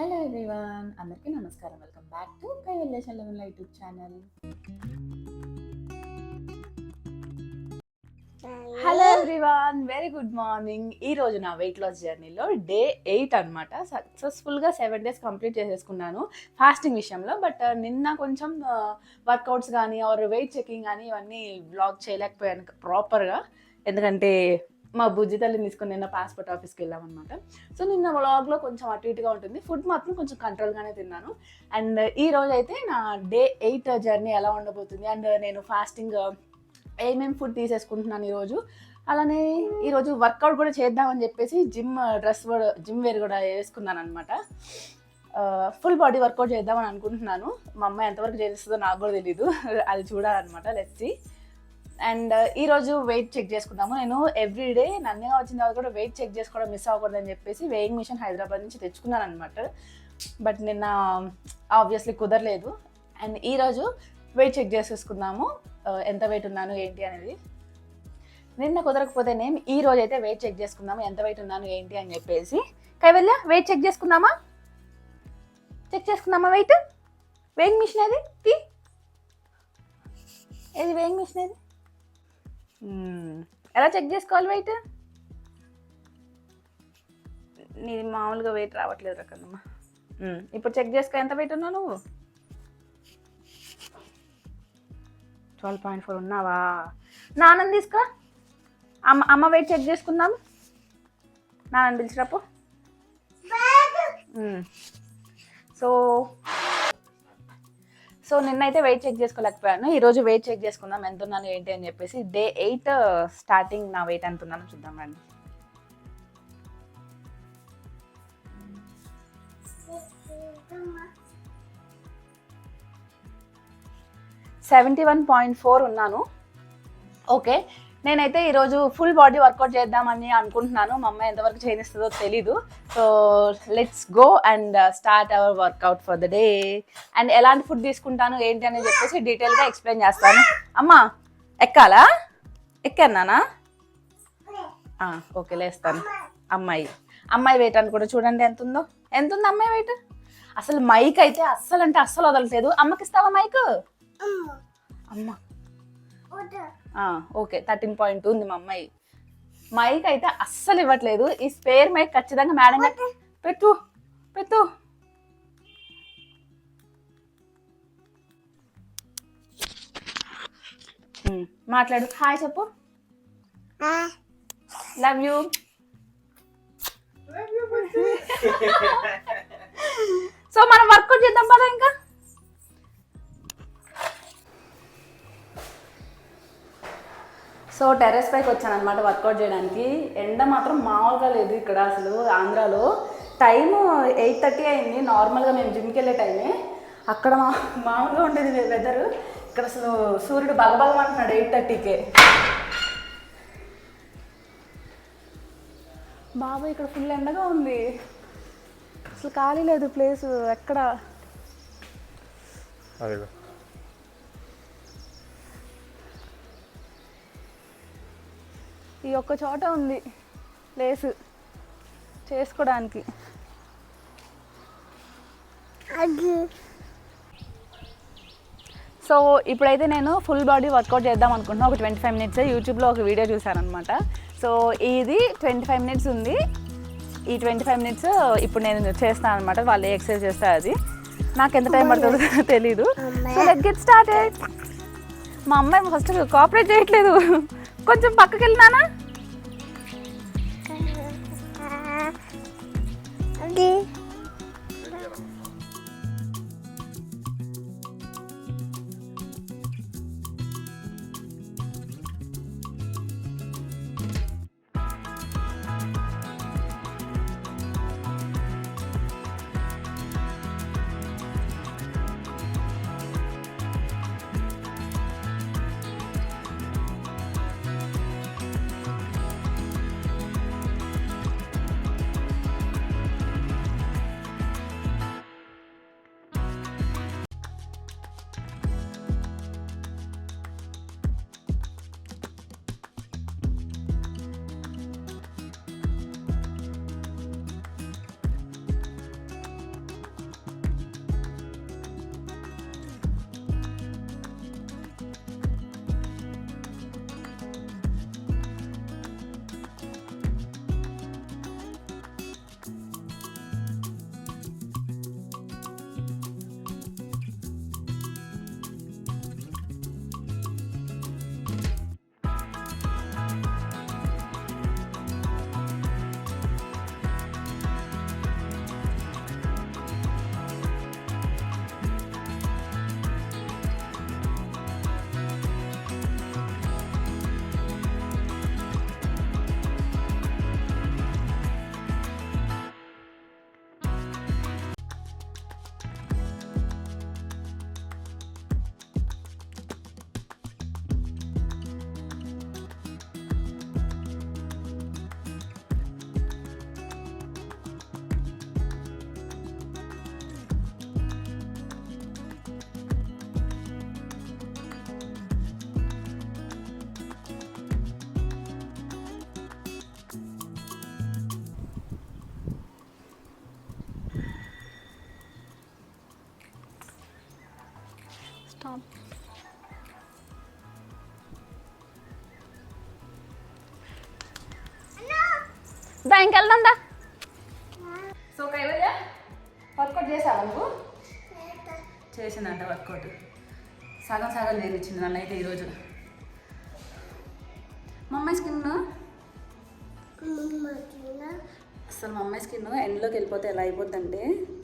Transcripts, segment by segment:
Hello everyone, అందరికీ నమస్కారం. Welcome back to Kaivalya Challavalla YouTube channel. Hello everyone, very good morning. ఈ రోజు నా వెయిట్ లాస్ జర్నీలో డే 8 అనమాట. సక్సెస్ఫుల్గా 7 days కంప్లీట్ చేసేసుకున్నాను ఫాస్టింగ్ విషయంలో. బట్ నిన్న కొంచెం వర్కౌట్స్ కానీ ఆర్ వెయిట్ చెకింగ్ కానీ ఇవన్నీ బ్లాగ్ చేయలేకపోయాను ప్రాపర్గా, ఎందుకంటే మా బుజ్జి తల్లిని తీసుకొని నిన్న పాస్పోర్ట్ ఆఫీస్కి వెళ్ళామన్నమాట. సో నిన్న వ్లాగ్లో కొంచెం అటు ఇటుగా ఉంటుంది. ఫుడ్ మాత్రం కొంచెం కంట్రోల్గానే తిన్నాను. అండ్ ఈ రోజు అయితే నా డే 8 జర్నీ ఎలా ఉండబోతుంది, అండ్ నేను ఫాస్టింగ్ ఏమేమి ఫుడ్ తీసేసుకుంటున్నాను ఈరోజు. అలానే ఈరోజు వర్కౌట్ కూడా చేద్దామని చెప్పేసి జిమ్ వేర్ కూడా వేసుకున్నాను అనమాట. ఫుల్ బాడీ వర్కౌట్ చేద్దామని అనుకుంటున్నాను. మా అమ్మాయి ఎంతవరకు చేస్తుందో నాకు కూడా తెలీదు, అది చూడాలన్నమాట. Let's see. అండ్ ఈరోజు వెయిట్ చెక్ చేసుకుందాము. నేను ఎవ్రీడే నన్నగా వచ్చిన తర్వాత కూడా వెయిట్ చెక్ చేసుకోవడం మిస్ అవ్వకూడదని చెప్పేసి వెయింగ్ మిషన్ హైదరాబాద్ నుంచి తెచ్చుకున్నాను అనమాట. బట్ నిన్న ఆబ్వియస్లీ కుదరలేదు. అండ్ ఈరోజు వెయిట్ చెక్ చేసేసుకుందాము, ఎంత వెయిట్ ఉన్నాను ఏంటి అనేది. నిన్న కుదరకపోతే నేను ఈ రోజు అయితే వెయిట్ చెక్ చేసుకుందాము, ఎంత వెయిట్ ఉన్నాను ఏంటి అని చెప్పేసి. కైవల్య, వెయిట్ చెక్ చేసుకుందామా? వెయింగ్ మిషన్ ఏది వెయింగ్ మిషన్ ఏది? ఎలా చెక్ చేసుకోవాలి వెయిట్? నీది మామూలుగా వెయిట్ రావట్లేదు రకమ్మా. ఇప్పుడు చెక్ చేసుకో, ఎంత వెయిట్ ఉన్నావు నువ్వు? 12.4 ఉన్నావా? నాన్నని తీసుకురా, అమ్మ వెయిట్ చెక్ చేసుకుందాం. నాన్నని పిలిచిరాపు. సో నిన్నైతే వెయిట్ చెక్ చేసుకోలేకపోయాను. ఈరోజు వెయిట్ చెక్ చేసుకుందాం, ఎంత ఉన్నాను ఏంటి అని చెప్పేసి. డే 8 స్టార్టింగ్ నా వెయిట్ ఎంత ఉన్నాను చూద్దాం రండి. 71.4 ఉన్నాను. ఓకే, నేనైతే ఈరోజు ఫుల్ బాడీ వర్కౌట్ చేద్దామని అనుకుంటున్నాను. మా అమ్మాయి ఎంతవరకు చేయనిస్తుందో తెలీదు. So let's go and start our workout for the day. And ఎలాంటి ఫుడ్ తీసుకుంటాను ఏంటి అని చెప్పేసి డీటెయిల్గా ఎక్స్ప్లెయిన్ చేస్తాను. అమ్మా ఎక్కాలా? ఎక్కానా? ఓకే, లేస్తాను. అమ్మాయి వెయిట్ అని కూడా చూడండి ఎంత ఉందో. ఎంత ఉంది అమ్మాయి వెయిట్? అసలు మైక్ అయితే అస్సలు వదలట్లేదు. అమ్మకి ఇస్తావా మైక్? అమ్మ ఓకే, 13.2 ఉంది మా అమ్మాయి. మైక్ అయితే అస్సలు ఇవ్వట్లేదు. ఈ స్పేర్ మైక్ ఖచ్చితంగా మేడం పెట్టు. మాట్లాడు, హాయ్ చెప్పు. Love you. సో మనం వర్కౌట్ చేద్దాం పదా. ఇంకా సో టెర్రస్ పైకి వచ్చాను అనమాట వర్కౌట్ చేయడానికి. ఎండ మాత్రం మామూలుగా లేదు ఇక్కడ. అసలు ఆంధ్రాలో టైము 8:30 అయింది. నార్మల్గా మేము జిమ్కి వెళ్ళే టైమే. అక్కడ మామూలుగా ఉండేది వెదరు. ఇక్కడ అసలు సూర్యుడు బగబగమంటున్నాడు 8:30కే. బాబా ఇక్కడ ఫుల్ ఎండగా ఉంది. అసలు ఖాళీ లేదు ప్లేస్ ఎక్కడ. ఈ ఒక్క చోట ఉంది ప్లేస్ చేసుకోవడానికి. సో ఇప్పుడైతే నేను ఫుల్ బాడీ వర్కౌట్ చేద్దాం అనుకుంటున్నాను. ఒక 25 minutes యూట్యూబ్లో ఒక వీడియో చూసాను అనమాట. సో ఇది 25 minutes ఉంది. ఈ 25 minutes ఇప్పుడు నేను చేస్తాను అనమాట. వాళ్ళు ఏ ఎక్సర్సైజ్ చేస్తారు అది. నాకు ఎంత టైం పడుతుందో తెలీదు. So let's get started. మా అమ్మాయి ఫస్ట్ కోఆపరేట్ చేయట్లేదు. కొంచెం పక్కకి వెళ్ళినానా? బ్యాంక్ వెళ్దా. సో కైవల్య వర్కౌట్ చేసావా నువ్వు? చేసిందంట వర్కౌట్. సగం సగం నేర్పించింది నన్ను అయితే ఈరోజు. మా అమ్మాయి స్కిన్ అసలు మా అమ్మాయి స్కిన్ ఎండ్లోకి వెళ్ళిపోతే ఎలా అయిపోద్దంటే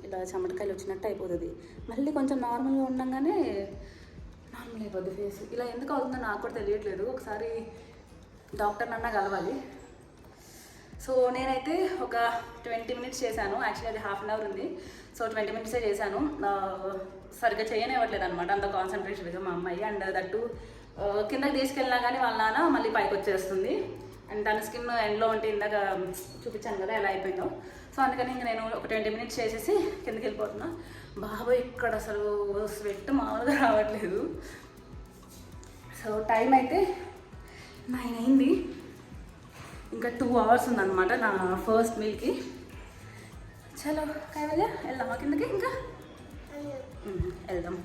ఇలా చెమటకాయలు వచ్చినట్టు అయిపోతుంది. మళ్ళీ కొంచెం నార్మల్గా ఉండగానే నార్మల్ అయిపోద్ది ఫేస్. ఇలా ఎందుకు అవుతుందో నాకు కూడా తెలియట్లేదు. ఒకసారి డాక్టర్ నన్నా కలవాలి. సో నేనైతే ఒక 20 మినిట్స్ చేశాను. యాక్చువల్లీ అది హాఫ్ అన్ అవర్ ఉంది. సో 20 మినిట్సే చేశాను. సరిగ్గా చేయనివ్వట్లేదు అనమాట, అంత కాన్సన్ట్రేషన్గా మా అమ్మాయి. అండ్ దట్టు కిందకి తీసుకెళ్ళినా కానీ వాళ్ళ నాన్న మళ్ళీ పైకి వచ్చేస్తుంది. అండ్ తన స్కిన్ ఎండ్లో ఉంటే ఇందాక చూపించాను కదా ఎలా అయిపోయిందో. సో అందుకని ఇంకా నేను ఒక 20 మినిట్స్ చేసేసి కిందకి వెళ్ళిపోతున్నా. బాబాయ్ ఇక్కడ అసలు స్వెట్ మామూలుగా రావట్లేదు. సో టైం అయితే 9 అయింది. ఇంకా 2 అవర్స్ ఉందన్నమాట నా ఫస్ట్ మీల్కి. చలో కైవల్య వెళ్దామా కిందకి? ఇంకా వెళ్దాం.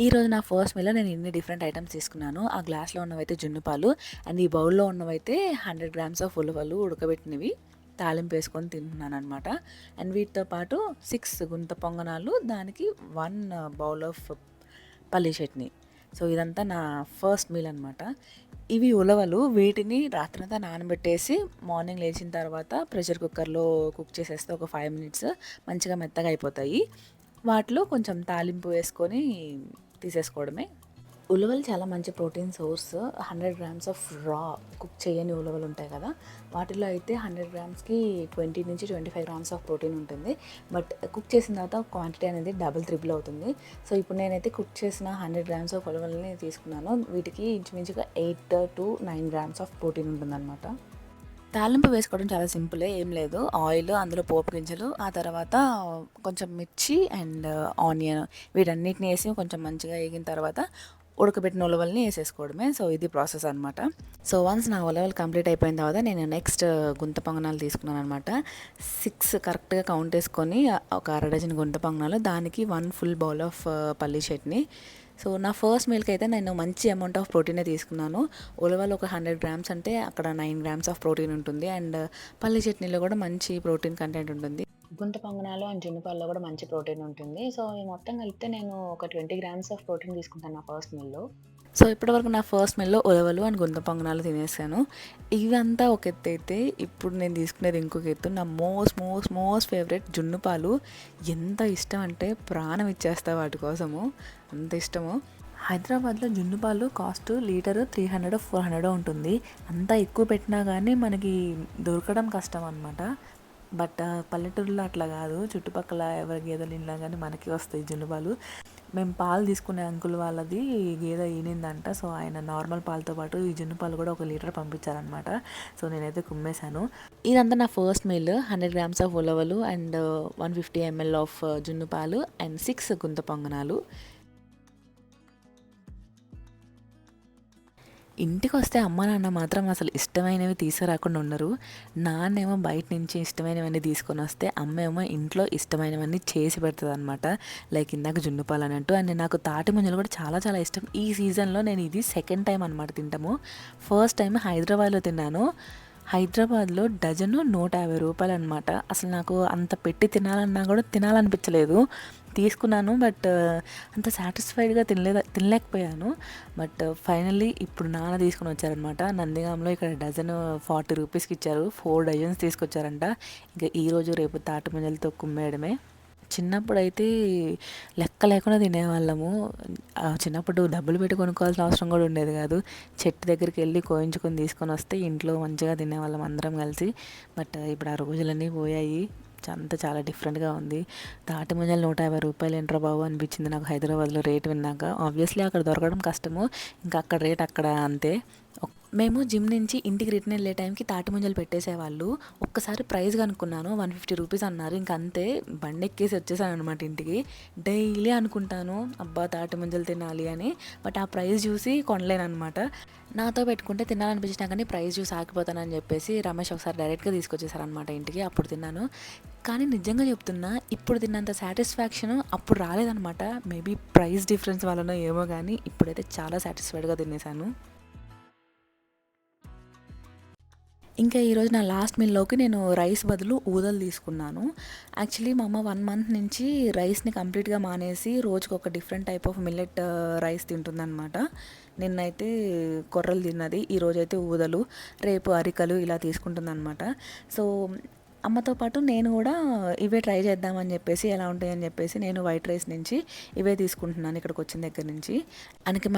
ఈరోజు నా ఫస్ట్ మీల్లో నేను ఇన్ని డిఫరెంట్ ఐటమ్స్ తీసుకున్నాను. ఆ గ్లాస్లో ఉన్నవైతే జున్ను పాలు, అండ్ ఈ బౌల్లో ఉన్నవైతే 100 గ్రామ్స్ ఆఫ్ ఉలవలు ఉడకబెట్టినవి తాలింపు వేసుకొని తింటున్నాను అనమాట. అండ్ వీటితో పాటు 6 గుంత పొంగనాలు, దానికి 1 బౌల్ ఆఫ్ పల్లీ చట్నీ. సో ఇదంతా నా ఫస్ట్ మీల్ అనమాట. ఇవి ఉలవలు, వీటిని రాత్రంతా నానబెట్టేసి మార్నింగ్ లేచిన తర్వాత ప్రెషర్ కుక్కర్లో కుక్ చేసేస్తే ఒక 5 మినిట్స్ మంచిగా మెత్తగా అయిపోతాయి. వాటిలో కొంచెం తాలింపు వేసుకొని తీసేసుకోవడమే. ఉలవలు చాలా మంచి ప్రోటీన్ సోర్స్. 100 గ్రామ్స్ ఆఫ్ రా కుక్ చేయని ఉలవలు ఉంటాయి కదా, వాటిలో అయితే 100 గ్రామ్స్కి 20 నుంచి 25 గ్రామ్స్ ఆఫ్ ప్రోటీన్ ఉంటుంది. బట్ కుక్ చేసిన తర్వాత క్వాంటిటీ అనేది డబుల్ ట్రిపుల్ అవుతుంది. సో ఇప్పుడు నేనైతే కుక్ చేసిన 100 గ్రామ్స్ ఆఫ్ ఉలవల్ని తీసుకున్నాను. వీటికి ఇంచుమించుగా 8 to 9 గ్రామ్స్ ఆఫ్ ప్రోటీన్ ఉంటుందన్నమాట. తాలింపు వేసుకోవడం చాలా సింపులే, ఏం లేదు. ఆయిల్, అందులో పోపు గింజలు, ఆ తర్వాత కొంచెం మిర్చి అండ్ ఆనియన్, వీటన్నిటిని వేసి కొంచెం మంచిగా వేగిన తర్వాత ఉడకబెట్టిన ఉలవల్ని వేసేసుకోవడమే. సో ఇది ప్రాసెస్ అనమాట. సో వన్స్ నా ఉలవలు కంప్లీట్ అయిపోయిన తర్వాత నేను నెక్స్ట్ గుంత పొంగనాలు తీసుకున్నాను అనమాట. 6 కరెక్ట్గా కౌంట్ వేసుకొని ఒక 1/2 డజన్ గుంత పొంగనాలు, దానికి 1 ఫుల్ బౌల్ ఆఫ్ పల్లీ చట్నీ. సో నా ఫస్ట్ మీల్కి అయితే నేను మంచి అమౌంట్ ఆఫ్ ప్రోటీనే తీసుకున్నాను. ఉలవలు ఒక 100 గ్రామ్స్ అంటే అక్కడ 9 గ్రామ్స్ ఆఫ్ ప్రోటీన్ ఉంటుంది. అండ్ పల్లీ చట్నీలో కూడా మంచి ప్రోటీన్ కంటెంట్ ఉంటుంది. గుంత పొంగనాలు అండ్ జున్నుపాలలో కూడా మంచి ప్రోటీన్ ఉంటుంది. సో ఈ మొత్తం కలిపితే నేను ఒక 20 గ్రామ్స్ ఆఫ్ ప్రోటీన్ తీసుకుంటాను నా ఫస్ట్ మీల్లో. సో ఇప్పటివరకు నా ఫస్ట్ మీల్లో ఉలవలు అండ్ గుంత పొంగనాలు తినేసాను. ఇవంతా ఒక ఎత్తు అయితే ఇప్పుడు నేను తీసుకునేది ఇంకొక ఎత్తు. నా మోస్ట్ ఫేవరెట్ జున్ను పాలు. ఎంత ఇష్టం అంటే ప్రాణం ఇచ్చేస్తా వాటి కోసము, అంత ఇష్టము. హైదరాబాద్లో జున్ను పాలు కాస్ట్ లీటరు 300-400 ఉంటుంది. అంత ఎక్కువ పెట్టినా కానీ మనకి దొరకడం కష్టం అనమాట. బట్ పల్లెటూరులో అట్లా కాదు, చుట్టుపక్కల ఎవరి గేదెలు ఇన్నా కానీ మనకి వస్తాయి జున్ను పాలు. మేము పాలు తీసుకునే అంకుల్ వాళ్ళది గేదె ఈనిందంట. సో ఆయన నార్మల్ పాలతో పాటు ఈ జున్ను పాలు కూడా 1 లీటర్ పంపించారనమాట. సో నేనైతే కుమ్మేశాను. ఇదంతా నా ఫస్ట్ మీల్. 100 గ్రామ్స్ ఆఫ్ ఉలవలు అండ్ 150 ml ఆఫ్ జున్ను పాలు అండ్ 6 గుంత పొంగనాలు. ఇంటికి వస్తే అమ్మ నాన్న మాత్రం అసలు ఇష్టమైనవి తీసుకురాకుండా ఉండరు. నాన్నేమో బయట నుంచి ఇష్టమైనవన్నీ తీసుకొని వస్తే అమ్మ ఏమో ఇంట్లో ఇష్టమైనవన్నీ చేసి పెడుతుంది అనమాట. లైక్ ఇందాక జున్నుపాలు అన్నట్టు. అండ్ నాకు తాటి ముంజలు కూడా చాలా చాలా ఇష్టం. ఈ సీజన్లో నేను ఇది సెకండ్ టైం అనమాట తింటాము. ఫస్ట్ టైం హైదరాబాద్లో తిన్నాను. హైదరాబాద్లో డజను 150 రూపాయలు అనమాట. అసలు నాకు అంత పెట్టి తినాలన్నా కూడా తినాలనిపించలేదు. తీసుకున్నాను, బట్ అంత సాటిస్ఫైడ్గా తినలేకపోయాను. బట్ ఫైనల్లీ ఇప్పుడు నాన్న తీసుకుని వచ్చారనమాట. నందిగాంలో ఇక్కడ డజన్ 40 రూపీస్కి ఇచ్చారు. 4 డజన్స్ తీసుకొచ్చారంట. ఇంకా ఈరోజు రేపు తాటి ముంజలతో కుమ్మేయడమే. చిన్నప్పుడు అయితే లెక్క లేకుండా తినేవాళ్ళము. చిన్నప్పుడు డబ్బులు పెట్టి కొనుక్కోవాల్సిన అవసరం కూడా ఉండేది కాదు. చెట్టు దగ్గరికి వెళ్ళి కోయించుకొని తీసుకొని వస్తే ఇంట్లో మంచిగా తినేవాళ్ళం అందరం కలిసి. బట్ ఇప్పుడు ఆ రోజులన్నీ పోయాయి. అంతా చాలా డిఫరెంట్గా ఉంది. తాటి ముంజలు 150 రూపాయలు ఏంట్రా బాబు అనిపించింది నాకు హైదరాబాద్లో రేట్ విన్నాక. ఆబ్వియస్లీ అక్కడ దొరకడం కష్టము, ఇంకా అక్కడ రేట్ అక్కడ అంతే. మేము జిమ్ నుంచి ఇంటికి రిటర్న్ వెళ్ళే టైంకి తాటి ముంజలు పెట్టేసేవాళ్ళు. ఒక్కసారి ప్రైస్ కనుక్కున్నాను, 150 రూపీస్ అన్నారు. ఇంక అంతే బండి ఎక్కేసి వచ్చేసాను అనమాట ఇంటికి. డైలీ అనుకుంటాను అబ్బా తాటి ముంజలు తినాలి అని, బట్ ఆ ప్రైస్ చూసి కొనలేనమాట. నాతో పెట్టుకుంటే తినాలనిపించినా కానీ ప్రైస్ చూసి ఆగిపోతానని చెప్పేసి రమేష్ ఒకసారి డైరెక్ట్గా తీసుకొచ్చేసారనమాట ఇంటికి. అప్పుడు తిన్నాను. కానీ నిజంగా చెప్తున్నా, ఇప్పుడు తిన్నంత సాటిస్ఫాక్షన్ అప్పుడు రాలేదనమాట. మేబీ ప్రైస్ డిఫరెన్స్ వలన ఏమో కానీ ఇప్పుడైతే చాలా సాటిస్ఫైడ్గా తినేసాను. ఇంకా ఈరోజు నా లాస్ట్ మీల్లోకి నేను రైస్ బదులు ఊదలు తీసుకున్నాను. యాక్చువల్లీ మా అమ్మ 1 మంత్ నుంచి రైస్ని కంప్లీట్గా మానేసి రోజుకి ఒక different type of millet rice తింటుందన్నమాట. నిన్నైతే కొర్రలు తిన్నది, ఈరోజైతే ఊదలు, రేపు అరికలు ఇలా తీసుకుంటుందన్నమాట. సో అమ్మతో పాటు నేను కూడా ఇవే ట్రై చేద్దామని చెప్పేసి, ఎలా ఉంటాయని చెప్పేసి నేను వైట్ రైస్ నుంచి ఇవే తీసుకుంటున్నాను ఇక్కడికి వచ్చిన దగ్గర నుంచి.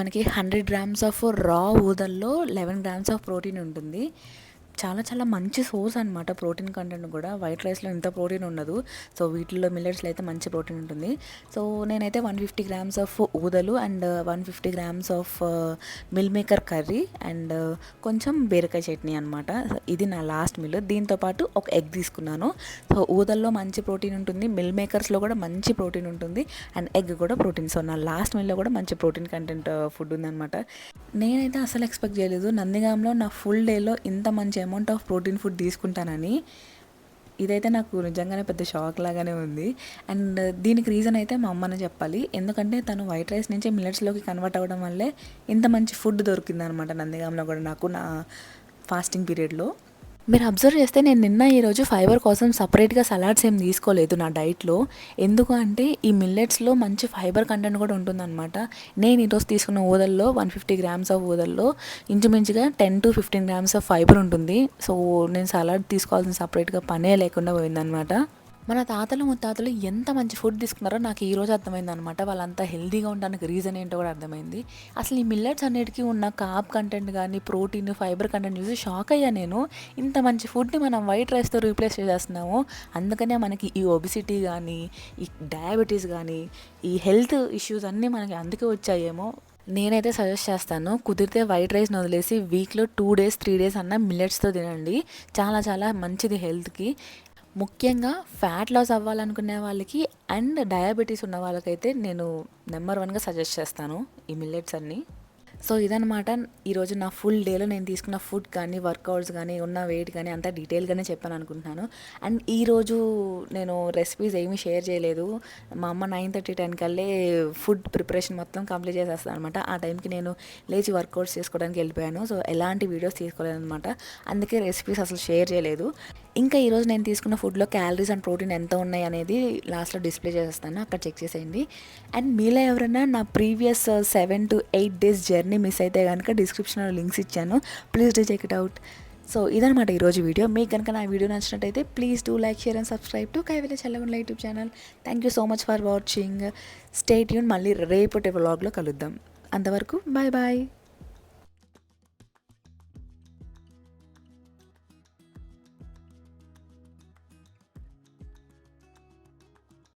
మనకి 100 గ్రామ్స్ ఆఫ్ రా ఊదల్లో 11 గ్రామ్స్ ఆఫ్ ప్రోటీన్ ఉంటుంది. చాలా చాలా మంచి సోర్స్ అనమాట ప్రోటీన్ కంటెంట్ కూడా. వైట్ రైస్లో ఇంత ప్రోటీన్ ఉండదు, సో వీటిల్లో మిల్లెట్స్లో అయితే మంచి ప్రోటీన్ ఉంటుంది. సో నేనైతే 150 గ్రామ్స్ ఆఫ్ ఊదలు and 150 grams of meal maker curry and కొంచెం బీరకాయ చట్నీ అనమాట. ఇది నా లాస్ట్ మీల్. దీంతోపాటు ఒక ఎగ్ తీసుకున్నాను. సో ఊదల్లో మంచి ప్రోటీన్ ఉంటుంది, మిల్ మేకర్స్లో కూడా మంచి ప్రోటీన్ ఉంటుంది, అండ్ ఎగ్ కూడా ప్రోటీన్. సో నా లాస్ట్ మీల్లో కూడా మంచి ప్రోటీన్ కంటెంట్ ఫుడ్ ఉందన్నమాట. నేనైతే అసలు ఎక్స్పెక్ట్ చేయలేదు నందిగాంలో నా ఫుల్ డేలో ఇంత మంచి అమౌంట్ ఆఫ్ ప్రోటీన్ ఫుడ్ తీసుకుంటానని. ఇదైతే నాకు నిజంగానే పెద్ద షాక్ లాగానే ఉంది. అండ్ దీనికి రీజన్ అయితే మా అమ్మనే చెప్పాలి. ఎందుకంటే తను వైట్ రైస్ నుంచి మిల్లెట్స్లోకి కన్వర్ట్ అవ్వడం వల్లే ఇంత మంచి ఫుడ్ దొరికిందనమాట నందిగాంలో కూడా నాకు, నా ఫాస్టింగ్ పీరియడ్లో. మీరు అబ్జర్వ్ చేస్తే నేను నిన్న ఈరోజు ఫైబర్ కోసం సపరేట్గా సలాడ్స్ ఏం తీసుకోలేదు నా డైట్లో. ఎందుకు అంటే ఈ మిల్లెట్స్లో మంచి ఫైబర్ కంటెంట్ కూడా ఉంటుందన్నమాట. నేను ఈరోజు తీసుకున్న ఊదల్లో 150 గ్రామ్స్ ఆఫ్ ఊదల్లో ఇంచుమించుగా 10 to 15 గ్రామ్స్ ఆఫ్ ఫైబర్ ఉంటుంది. సో నేను సలాడ్ తీసుకోవాల్సిన సపరేట్గా పనే లేకుండా పోయిందనమాట. మన తాతలు ముత్తాతలు ఎంత మంచి ఫుడ్ తీసుకున్నారో నాకు ఈరోజు అర్థమైంది అనమాట. వాళ్ళంతా హెల్తీగా ఉండడానికి రీజన్ ఏంటో కూడా అర్థమైంది. అసలు ఈ మిల్లెట్స్ అన్నిటికీ ఉన్న కార్బ్ కంటెంట్ కానీ ప్రోటీన్ ఫైబర్ కంటెంట్ చూసి షాక్ అయ్యా నేను. ఇంత మంచి ఫుడ్ని మనం వైట్ రైస్తో రీప్లేస్ చేసేస్తున్నాము. అందుకనే మనకి ఈ ఒబిసిటీ కానీ, ఈ డయాబెటీస్ కానీ, ఈ హెల్త్ ఇష్యూస్ అన్నీ మనకి అందుకే వచ్చాయేమో. నేనైతే సజెస్ట్ చేస్తాను, కుదిరితే వైట్ రైస్ని వదిలేసి వీక్లో 2 days 3 days అన్న మిల్లెట్స్తో తినండి. చాలా చాలా మంచిది హెల్త్కి. ముఖ్యంగా ఫ్యాట్ లాస్ అవ్వాలనుకునే వాళ్ళకి అండ్ డయాబెటీస్ ఉన్న వాళ్ళకైతే నేను నెంబర్ 1గా సజెస్ట్ చేస్తాను ఈ మిల్లెట్స్ అన్నీ. సో ఇదనమాట ఈరోజు నా ఫుల్ డేలో నేను తీసుకున్న ఫుడ్ కానీ, వర్కౌట్స్ కానీ, ఉన్న వెయిట్ కానీ అంతా డీటెయిల్గానే చెప్పాను అనుకుంటున్నాను. అండ్ ఈరోజు నేను రెసిపీస్ ఏమీ షేర్ చేయలేదు. మా అమ్మ 9:30 10 కల్లే ఫుడ్ ప్రిపరేషన్ మొత్తం కంప్లీట్ చేసేస్తాను అనమాట. ఆ టైంకి నేను లేచి వర్కౌట్స్ చేసుకోవడానికి వెళ్ళిపోయాను. సో ఎలాంటి వీడియోస్ తీసుకోలేదు అనమాట. అందుకే రెసిపీస్ అసలు షేర్ చేయలేదు. ఇంకా ఈరోజు నేను తీసుకున్న ఫుడ్లో క్యాలరీస్ అండ్ ప్రోటీన్ ఎంత ఉన్నాయి అనేది లాస్ట్లో డిస్ప్లే చేస్తాను, అక్కడ చెక్ చేసేయండి. అండ్ మీలో ఎవరైనా నా previous 7 to 8 days journey miss అయితే కనుక డిస్క్రిప్షన్లో లింక్స్ ఇచ్చాను, please do check it out. So ఇదనమాట ఈరోజు వీడియో. మీకు కనుక నా వీడియో నచ్చినట్టయితే please do like, share and subscribe to Kaivalya Challagundla YouTube channel. Thank you so much for watching. Stay tune. మళ్ళీ రేపటి వ్లాగ్లో కలుద్దాం. అంతవరకు బాయ్ బాయ్.